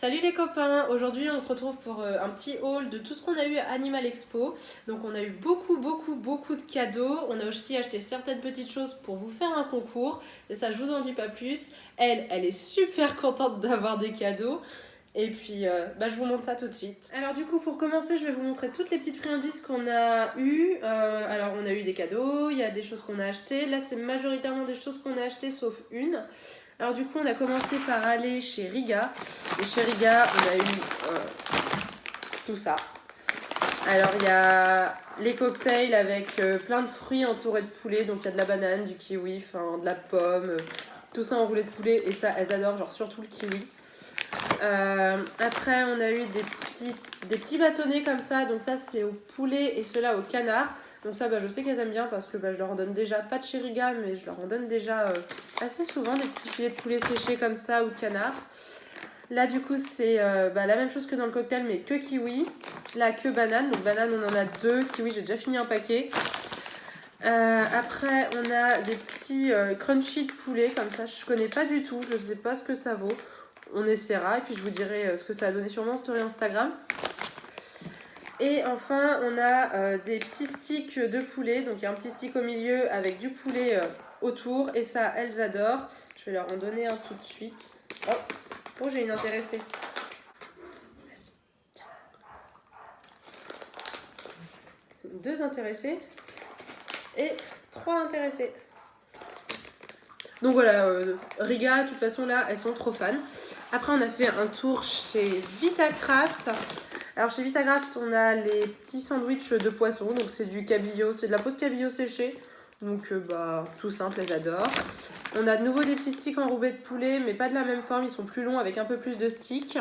Salut les copains, aujourd'hui on se retrouve pour un petit haul de tout ce qu'on a eu à Animal Expo. Donc on a eu beaucoup de cadeaux, on a aussi acheté certaines petites choses pour vous faire un concours. Et ça je vous en dis pas plus, elle est super contente d'avoir des cadeaux. Et puis je vous montre ça tout de suite. Alors du coup pour commencer je vais vous montrer toutes les petites friandises qu'on a eues. Alors on a eu des cadeaux, il y a des choses qu'on a achetées. Là c'est majoritairement des choses qu'on a achetées sauf une. Alors du coup on a commencé par aller chez Riga. Et chez Riga on a eu tout ça. Alors il y a les cocktails avec plein de fruits entourés de poulet. Donc il y a de la banane, du kiwi, de la pomme, tout ça enroulé de poulet. Et ça elles adorent, genre surtout le kiwi. Après on a eu des petits bâtonnets comme ça. Donc ça c'est au poulet et ceux-là au canard. Donc ça je sais qu'elles aiment bien parce que je leur en donne déjà, pas de chez Riga, mais je leur en donne déjà assez souvent des petits filets de poulet séchés comme ça ou de canard. Là du coup c'est la même chose que dans le cocktail mais que kiwi. Là que banane, donc banane on en a deux, kiwi j'ai déjà fini un paquet. Après on a des petits crunchy de poulet comme ça, je connais pas du tout, je sais pas ce que ça vaut. On essaiera et puis je vous dirai ce que ça a donné sur mon story Instagram. Et enfin on a des petits sticks de poulet, donc il y a un petit stick au milieu avec du poulet autour et ça elles adorent. Je vais leur en donner un tout de suite. Oh j'ai une intéressée. Deux intéressés et 3 intéressés. Donc voilà, Riga, de toute façon là, elles sont trop fans. Après on a fait un tour chez Vitacraft. Alors chez Vitacraft, on a les petits sandwichs de poisson. Donc c'est du cabillaud, c'est de la peau de cabillaud séchée. Donc tout simple, elles adorent. On a de nouveau des petits sticks enrobés de poulet, mais pas de la même forme, ils sont plus longs avec un peu plus de sticks.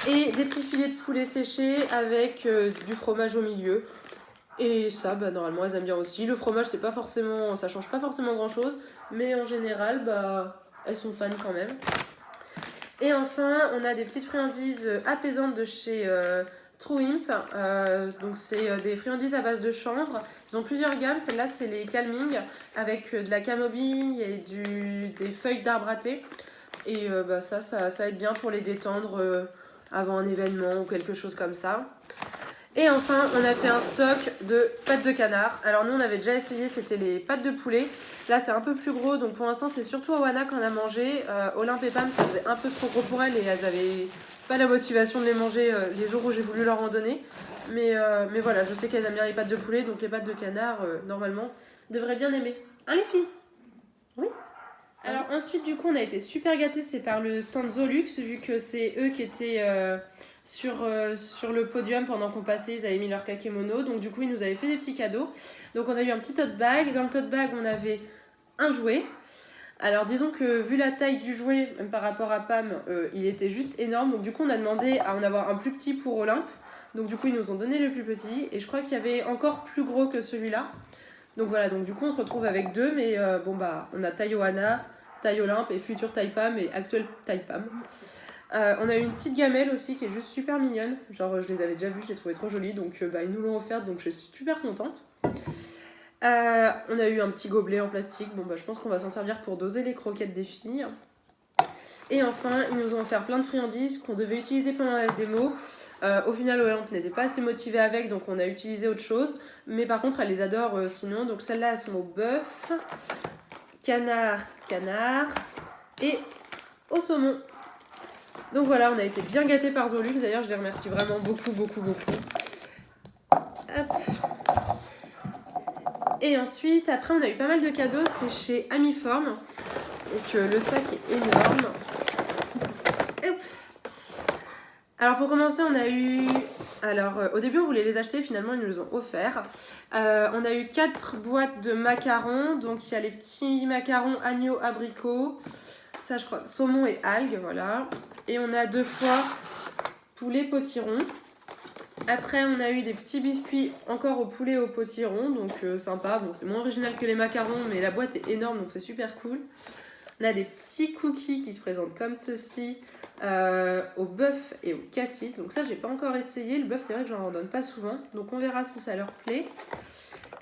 Et des petits filets de poulet séchés avec du fromage au milieu. Et ça, normalement, elles aiment bien aussi. Le fromage, ça change pas forcément grand chose, mais en général, elles sont fans quand même. Et enfin, on a des petites friandises apaisantes de chez True Imp. Donc, c'est des friandises à base de chanvre. Ils ont plusieurs gammes. Celle-là, c'est les calming avec de la camomille et des feuilles d'arbre à thé. Et ça aide bien pour les détendre avant un événement ou quelque chose comme ça. Et enfin, on a fait un stock de pâtes de canard. Alors nous, on avait déjà essayé, c'était les pâtes de poulet. Là, c'est un peu plus gros, donc pour l'instant, c'est surtout Oana qu'on a mangé. Olympe et Pam, ça faisait un peu trop gros pour elles et elles avaient pas la motivation de les manger les jours où j'ai voulu leur en donner. Mais voilà, je sais qu'elles aiment bien les pâtes de poulet, donc les pâtes de canard, normalement, devraient bien aimer. Hein les filles? Oui. Alors ensuite, du coup, on a été super gâtés, c'est par le stand Zolux, vu que c'est eux qui étaient sur le podium pendant qu'on passait, ils avaient mis leur kakémono, donc du coup, ils nous avaient fait des petits cadeaux. Donc on a eu un petit tote bag, dans le tote bag, on avait un jouet. Alors disons que vu la taille du jouet, même par rapport à Pam, il était juste énorme, donc du coup, on a demandé à en avoir un plus petit pour Olympe. Donc du coup, ils nous ont donné le plus petit, et je crois qu'il y avait encore plus gros que celui-là. Donc voilà, donc du coup on se retrouve avec deux, mais on a taille Oana, taille Olympe et future taille Pam et actuelle taille Pam. On a eu une petite gamelle aussi qui est juste super mignonne, genre je les avais déjà vues, je les trouvais trop jolies, donc ils nous l'ont offerte, donc je suis super contente. On a eu un petit gobelet en plastique, je pense qu'on va s'en servir pour doser les croquettes des filles. Et enfin, ils nous ont offert plein de friandises qu'on devait utiliser pendant la démo. Au final, Olympe n'était pas assez motivée avec, donc on a utilisé autre chose. Mais par contre, elle les adore sinon. Donc celles-là, elles sont au bœuf, canard et au saumon. Donc voilà, on a été bien gâtés par Zolux. D'ailleurs, je les remercie vraiment beaucoup. Hop. Et ensuite, après, on a eu pas mal de cadeaux. C'est chez Amiform. Donc le sac est énorme. Alors pour commencer, on a eu... au début, on voulait les acheter, finalement, ils nous les ont offerts. On a eu 4 boîtes de macarons. Donc il y a les petits macarons agneau abricot. Ça, je crois, saumon et algues, voilà. Et on a 2 fois poulet potiron. Après, on a eu des petits biscuits encore au poulet au potiron. Donc sympa. Bon, c'est moins original que les macarons, mais la boîte est énorme, donc c'est super cool. On a des petits cookies qui se présentent comme ceci. Au bœuf et au cassis. Donc ça, j'ai pas encore essayé. Le bœuf, c'est vrai que j'en donne pas souvent. Donc on verra si ça leur plaît.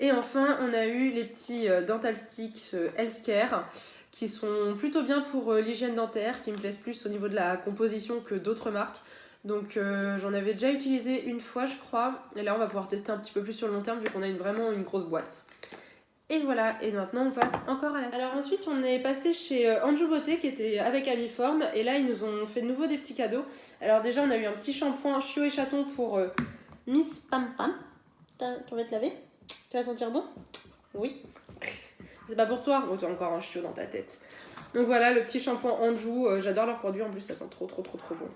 Et enfin, on a eu les petits dental sticks Healthcare qui sont plutôt bien pour l'hygiène dentaire, qui me plaisent plus au niveau de la composition que d'autres marques. Donc j'en avais déjà utilisé une fois je crois, et là on va pouvoir tester un petit peu plus sur le long terme vu qu'on a vraiment une grosse boîte. Et voilà, et maintenant on passe encore à la suite. Alors ensuite on est passé chez Anjou Beauté qui était avec Amiform, et là ils nous ont fait de nouveau des petits cadeaux. Alors déjà on a eu un petit shampoing chiot et chaton pour Miss Pam Pam. Tu vas te laver? Tu vas sentir bon? Oui. C'est pas pour toi? Oh, tu as encore un chiot dans ta tête. Donc voilà, le petit shampoing Anjou, j'adore leurs produits, en plus ça sent trop bon.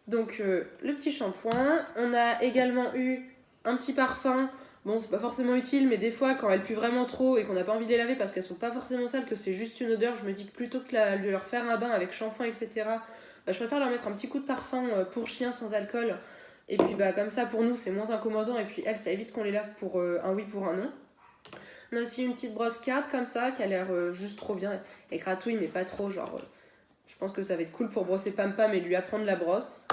Donc le petit shampoing, on a également eu un petit parfum. Bon, c'est pas forcément utile, mais des fois quand elles puent vraiment trop et qu'on n'a pas envie de les laver parce qu'elles sont pas forcément sales, que c'est juste une odeur, je me dis que plutôt que de leur faire un bain avec shampoing, etc., bah, je préfère leur mettre un petit coup de parfum pour chien sans alcool. Et puis bah comme ça pour nous c'est moins incommodant, et puis elles ça évite qu'on les lave pour un oui pour un non. On a aussi une petite brosse 4 comme ça qui a l'air juste trop bien. Elle gratouille mais pas trop, genre je pense que ça va être cool pour brosser Pam Pam et lui apprendre la brosse.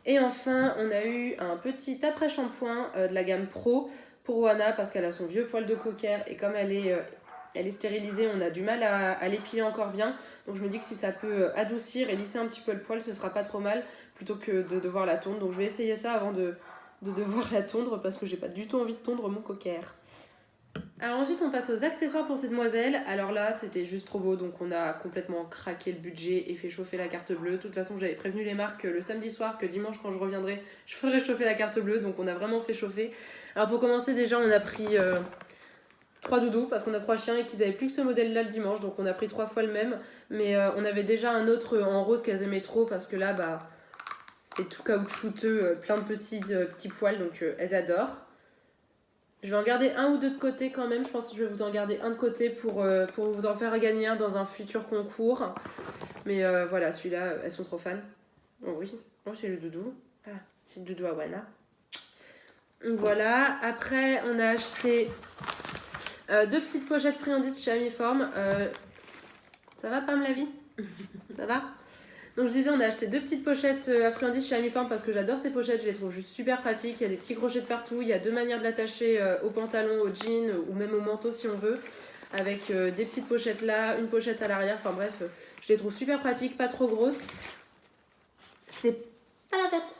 Et enfin on a eu un petit après-shampoing de la gamme Pro pour Oana parce qu'elle a son vieux poil de cocker, et comme elle est stérilisée, on a du mal à l'épiler encore bien. Donc je me dis que si ça peut adoucir et lisser un petit peu le poil, ce sera pas trop mal plutôt que de devoir la tondre. Donc je vais essayer ça avant de devoir la tondre parce que j'ai pas du tout envie de tondre mon cocker. Alors ensuite on passe aux accessoires pour ces demoiselles. Alors là c'était juste trop beau, donc on a complètement craqué le budget et fait chauffer la carte bleue. De toute façon j'avais prévenu les marques le samedi soir que dimanche quand je reviendrai je ferai chauffer la carte bleue, donc on a vraiment fait chauffer. Alors pour commencer déjà on a pris 3 doudous parce qu'on a 3 chiens et qu'ils avaient plus que ce modèle là le dimanche, donc on a pris 3 fois le même. Mais on avait déjà un autre en rose qu'elles aimaient trop parce que là bah c'est tout caoutchouteux, plein de petits poils, donc elles adorent. Je vais en garder un ou deux de côté quand même. Je pense que je vais vous en garder un de côté pour vous en faire gagner un dans un futur concours. Mais voilà, celui-là, elles sont trop fans. Oh oui, oh, c'est le doudou. Ah, c'est le doudou à Wana. Voilà, après on a acheté 2 petites pochettes friandises chez Amiform. Ça va Pam la vie? Ça va? Donc je disais, on a acheté 2 petites pochettes à friandises chez Amiform parce que j'adore ces pochettes, je les trouve juste super pratiques. Il y a des petits crochets de partout, il y a 2 manières de l'attacher au pantalon, au jean ou même au manteau si on veut. Avec des petites pochettes là, une pochette à l'arrière, enfin bref, je les trouve super pratiques, pas trop grosses. C'est pas la fête.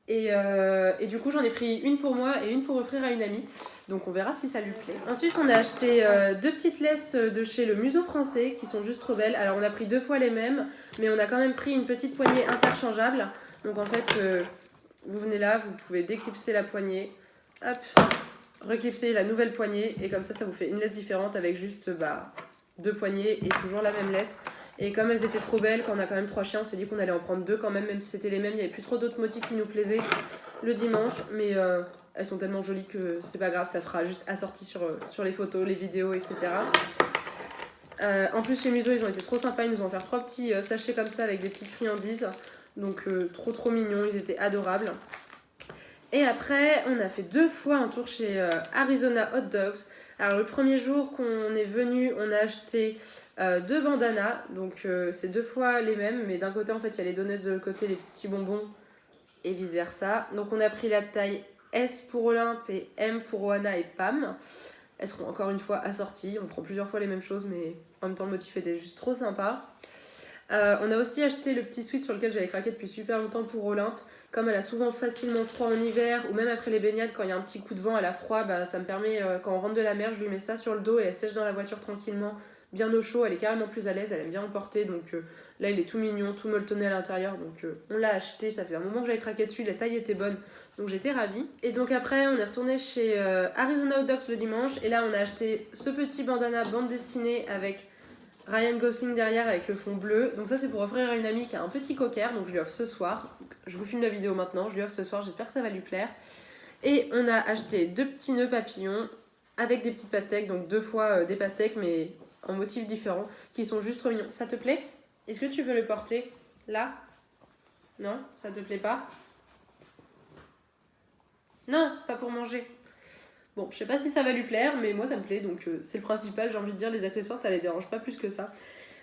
Et du coup j'en ai pris une pour moi et une pour offrir à une amie. Donc on verra si ça lui plaît. Ensuite on a acheté 2 petites laisses de chez le Museau français qui sont juste trop belles. Alors on a pris 2 fois les mêmes, mais on a quand même pris une petite poignée interchangeable. Donc en fait vous venez là, vous pouvez déclipser la poignée, hop, reclipser la nouvelle poignée, et comme ça vous fait une laisse différente avec juste 2 poignées et toujours la même laisse. Et comme elles étaient trop belles, quand on a quand même 3 chiens, on s'est dit qu'on allait en prendre 2 quand même si c'était les mêmes. Il n'y avait plus trop d'autres motifs qui nous plaisaient le dimanche, mais elles sont tellement jolies que c'est pas grave, ça fera juste assorti sur les photos, les vidéos, etc. En plus chez Museau ils ont été trop sympas, ils nous ont offert 3 petits sachets comme ça avec des petites friandises, donc trop mignons, ils étaient adorables. Et après on a fait 2 fois un tour chez Arizona Hot Dogs. Alors le premier jour qu'on est venu, on a acheté 2 bandanas, donc c'est 2 fois les mêmes, mais d'un côté en fait il y a les donuts, de l'autre côté les petits bonbons et vice versa. Donc on a pris la taille S pour Olympe et M pour Oana et Pam. Elles seront encore une fois assorties, on prend plusieurs fois les mêmes choses, mais en même temps le motif était juste trop sympa. On a aussi acheté le petit sweat sur lequel j'avais craqué depuis super longtemps pour Olympe. Comme elle a souvent facilement froid en hiver, ou même après les baignades, quand il y a un petit coup de vent, elle a froid, ça me permet, quand on rentre de la mer, je lui mets ça sur le dos et elle sèche dans la voiture tranquillement, bien au chaud, elle est carrément plus à l'aise, elle aime bien emporter, donc là il est tout mignon, tout molletonné à l'intérieur, donc on l'a acheté, ça fait un moment que j'avais craqué dessus, la taille était bonne, donc j'étais ravie. Et donc après on est retourné chez Arizona Hot Dogs le dimanche, et là on a acheté ce petit bandana bande dessinée avec Ryan Gosling derrière avec le fond bleu. Donc ça c'est pour offrir à une amie qui a un petit cocker, donc je lui offre ce soir. Je vous filme la vidéo maintenant, je lui offre ce soir, j'espère que ça va lui plaire. Et on a acheté 2 petits nœuds papillons avec des petites pastèques, donc 2 fois des pastèques mais en motifs différents, qui sont juste trop mignons. Ça te plaît? Est-ce que tu veux le porter là? Non? Ça te plaît pas? Non, c'est pas pour manger. Bon, je sais pas si ça va lui plaire, mais moi ça me plaît, donc c'est le principal. J'ai envie de dire, les accessoires ça les dérange pas plus que ça.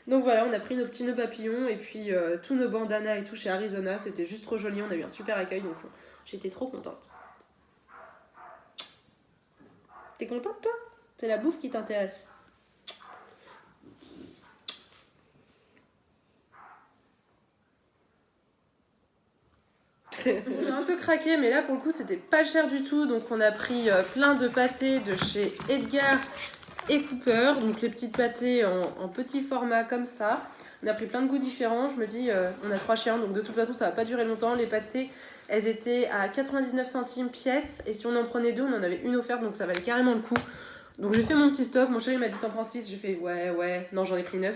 Donc voilà, on a pris nos petits nœuds papillons et puis tous nos bandanas et tout chez Arizona, c'était juste trop joli, on a eu un super accueil, donc j'étais trop contente. T'es contente toi? C'est la bouffe qui t'intéresse. J'ai un peu craqué, mais là pour le coup c'était pas cher du tout. Donc on a pris plein de pâtés de chez Edgar et Cooper. Donc les petites pâtés en petit format comme ça. On a pris plein de goûts différents. Je me dis, on a 3 chiens, donc de toute façon ça va pas durer longtemps. Les pâtés, elles étaient à 99 centimes pièce. Et si on en prenait 2, on en avait une offerte, donc ça valait carrément le coup. Donc j'ai fait mon petit stock. Mon chéri m'a dit t'en prends 6. J'ai fait ouais. Non, j'en ai pris 9.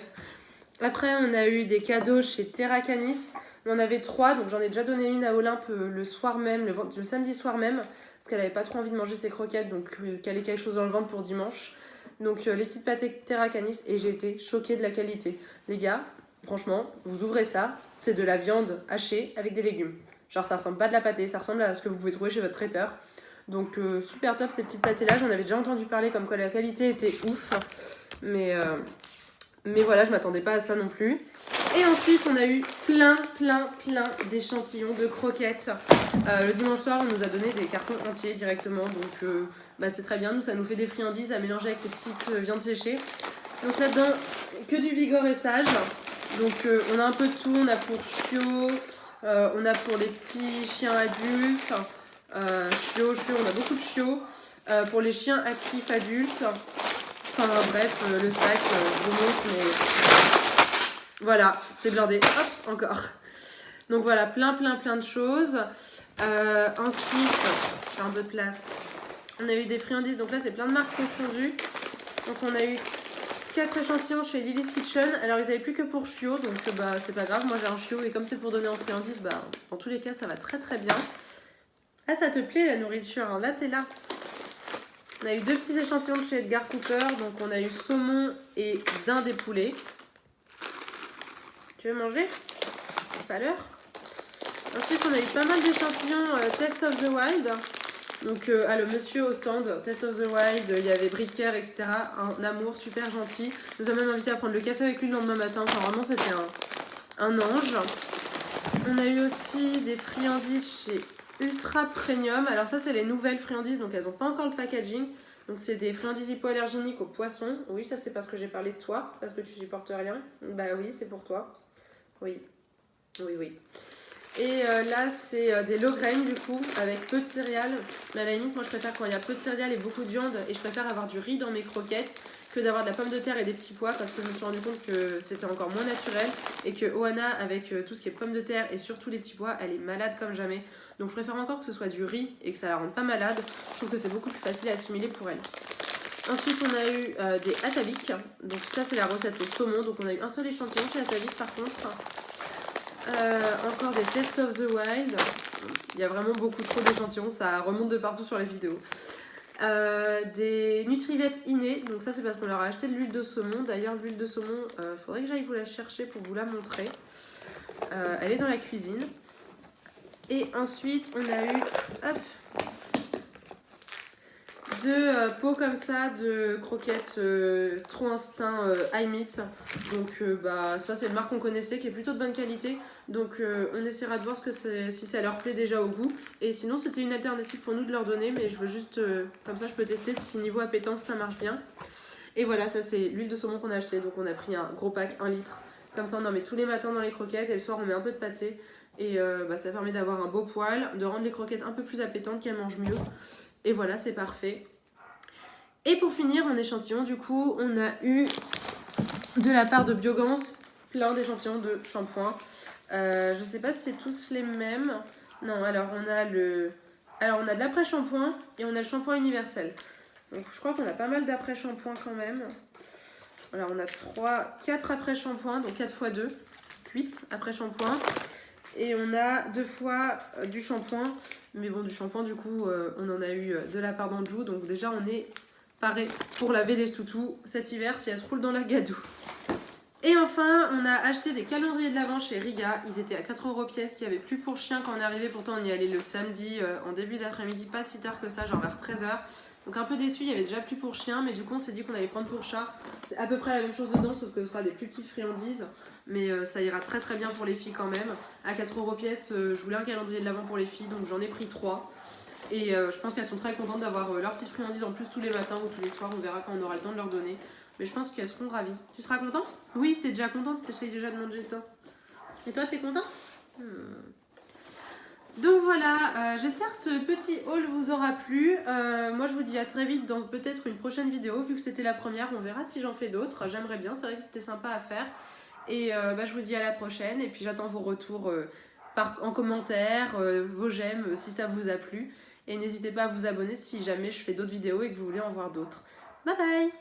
Après, on a eu des cadeaux chez Terra Canis. On en avait 3, donc j'en ai déjà donné une à Olympe le soir même, le samedi soir même, parce qu'elle avait pas trop envie de manger ses croquettes, donc qu'elle ait quelque chose dans le ventre pour dimanche. Donc les petites pâtés Terra Canis, et j'ai été choquée de la qualité. Les gars, franchement, vous ouvrez ça, c'est de la viande hachée avec des légumes. Genre ça ressemble pas à de la pâtée, ça ressemble à ce que vous pouvez trouver chez votre traiteur. Donc super top ces petites pâtés là, j'en avais déjà entendu parler comme quoi la qualité était ouf. Mais voilà, je m'attendais pas à ça non plus. Et ensuite, on a eu plein d'échantillons de croquettes. Le dimanche soir, on nous a donné des cartons entiers directement. Donc, c'est très bien. Nous, ça nous fait des friandises à mélanger avec les petites viandes séchées. Donc là-dedans, que du Vigor et Sage. Donc, on a un peu de tout. On a pour chiots, on a pour les petits chiens adultes. Chiots, on a beaucoup de chiots. Pour les chiens actifs adultes. Enfin bref, le sac, je vous montre, mais voilà, c'est blindé. Hop, encore. Donc voilà, plein de choses. Ensuite, j'ai un peu de place. On a eu des friandises, donc là c'est plein de marques confondues. Donc on a eu 4 échantillons chez Lily's Kitchen. Alors ils n'avaient plus que pour chiot, donc c'est pas grave. Moi j'ai un chiot et comme c'est pour donner en friandises, dans tous les cas ça va très bien. Ah, ça te plaît la nourriture, hein. Là t'es là. On a eu 2 petits échantillons de chez Edgar Cooper. Donc on a eu saumon et dinde des poulets. Tu veux manger? C'est pas l'heure. Ensuite on a eu pas mal d'échantillons Test of the Wild. Donc le monsieur au stand Test of the Wild, il y avait Bricker, etc. Un amour super gentil. Il nous a même invité à prendre le café avec lui le lendemain matin. Enfin vraiment c'était un ange. On a eu aussi des friandises chez Ultra Premium. Alors ça c'est les nouvelles friandises, donc elles n'ont pas encore le packaging. Donc c'est des friandises hypoallergéniques aux poissons. Oui, ça c'est parce que j'ai parlé de toi, parce que tu supportes rien. Bah oui, c'est pour toi. Oui. Et là c'est des low grain du coup, avec peu de céréales. Mais à la limite moi je préfère quand il y a peu de céréales et beaucoup de viande. Et je préfère avoir du riz dans mes croquettes que d'avoir de la pomme de terre et des petits pois, parce que je me suis rendu compte que c'était encore moins naturel. Et que Oana avec tout ce qui est pommes de terre et surtout les petits pois, elle est malade comme jamais. Donc je préfère encore que ce soit du riz et que ça la rende pas malade. Je trouve que c'est beaucoup plus facile à assimiler pour elle. Ensuite on a eu des Atavik. Donc ça c'est la recette au saumon. Donc on a eu un seul échantillon chez Atavik par contre. Encore des Test of the Wild. Il y a vraiment beaucoup trop d'échantillons. Ça remonte de partout sur les vidéos. Des Nutrivette Inné. Donc ça c'est parce qu'on leur a acheté de l'huile de saumon. D'ailleurs l'huile de saumon, faudrait que j'aille vous la chercher pour vous la montrer. Elle est dans la cuisine. Et ensuite, on a eu deux pots comme ça de croquettes Trop Instinct High Meat. Donc ça c'est une marque qu'on connaissait qui est plutôt de bonne qualité. Donc on essaiera de voir si ça leur plaît déjà au goût. Et sinon c'était une alternative pour nous de leur donner. Mais je veux juste, comme ça je peux tester si niveau appétence ça marche bien. Et voilà, ça c'est l'huile de saumon qu'on a acheté. Donc on a pris un gros pack, 1 litre. Comme ça on en met tous les matins dans les croquettes. Et le soir on met un peu de pâté. Et ça permet d'avoir un beau poil, de rendre les croquettes un peu plus appétantes, qu'elles mangent mieux. Et voilà, c'est parfait. Et pour finir, en échantillon, du coup, on a eu de la part de Biogans plein d'échantillons de shampoing. Je sais pas si c'est tous les mêmes. Non, alors on a de l'après-shampoing et on a le shampoing universel. Donc je crois qu'on a pas mal d'après-shampoing quand même. Alors on a 4 après-shampoing, donc 4 x 2, 8 après-shampoing. Et on a 2 fois du shampoing. Mais bon, du shampoing, du coup, on en a eu de la part d'Anjou. Donc déjà, on est paré pour laver les toutous cet hiver si elles se roulent dans la gadoue. Et enfin, on a acheté des calendriers de l'Avent chez Riga. Ils étaient à 4 € pièce. Il n'y avait plus pour chien quand on est arrivé. Pourtant, on y allait le samedi en début d'après-midi. Pas si tard que ça, genre vers 13 h. Donc un peu déçu, il y avait déjà plus pour chien. Mais du coup, on s'est dit qu'on allait prendre pour chat. C'est à peu près la même chose dedans, sauf que ce sera des plus petites friandises. Mais ça ira très bien pour les filles quand même. À 4 € pièce, je voulais un calendrier de l'Avent pour les filles, donc j'en ai pris 3. Et je pense qu'elles sont très contentes d'avoir leurs petites friandises en plus tous les matins ou tous les soirs. On verra quand on aura le temps de leur donner. Mais je pense qu'elles seront ravies. Tu seras contente? Oui, t'es déjà contente, t'essayes déjà de manger toi. Et toi, t'es contente? Donc voilà, j'espère que ce petit haul vous aura plu. Moi je vous dis à très vite dans peut-être une prochaine vidéo. Vu que c'était la première, on verra si j'en fais d'autres. J'aimerais bien, c'est vrai que c'était sympa à faire. Et je vous dis à la prochaine. Et puis j'attends vos retours en commentaire, vos j'aime si ça vous a plu. Et n'hésitez pas à vous abonner si jamais je fais d'autres vidéos et que vous voulez en voir d'autres. Bye bye!